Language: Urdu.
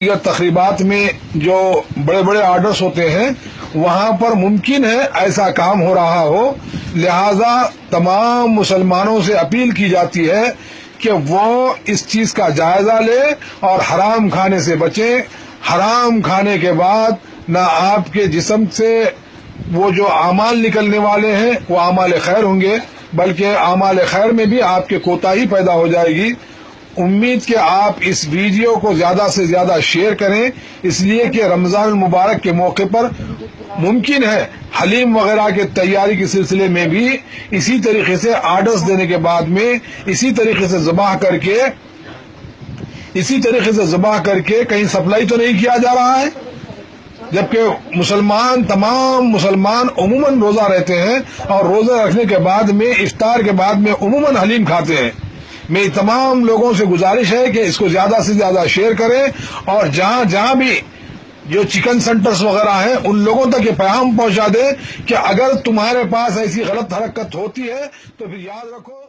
یا تقریبات میں جو بڑے بڑے آرڈرز ہوتے ہیں وہاں پر ممکن ہے ایسا کام ہو رہا ہو، لہذا تمام مسلمانوں سے اپیل کی جاتی ہے کہ وہ اس چیز کا جائزہ لے اور حرام کھانے سے بچیں۔ حرام کھانے کے بعد نہ آپ کے جسم سے وہ جو اعمال نکلنے والے ہیں وہ اعمال خیر ہوں گے، بلکہ اعمال خیر میں بھی آپ کے کوتاہی پیدا ہو جائے گی۔ امید کہ آپ اس ویڈیو کو زیادہ سے زیادہ شیئر کریں، اس لیے کہ رمضان المبارک کے موقع پر ممکن ہے حلیم وغیرہ کے تیاری کے سلسلے میں بھی اسی طریقے سے آرڈرز دینے کے بعد میں اسی طریقے سے ذبح کر کے کہیں سپلائی تو نہیں کیا جا رہا ہے، جبکہ تمام مسلمان عموماً روزہ رہتے ہیں اور روزہ رکھنے کے بعد میں افطار کے بعد میں عموماً حلیم کھاتے ہیں۔ میری تمام لوگوں سے گزارش ہے کہ اس کو زیادہ سے زیادہ شیئر کریں اور جہاں جہاں بھی جو چکن سینٹرز وغیرہ ہیں ان لوگوں تک یہ پیغام پہنچا دیں کہ اگر تمہارے پاس ایسی غلط حرکت ہوتی ہے تو پھر یاد رکھو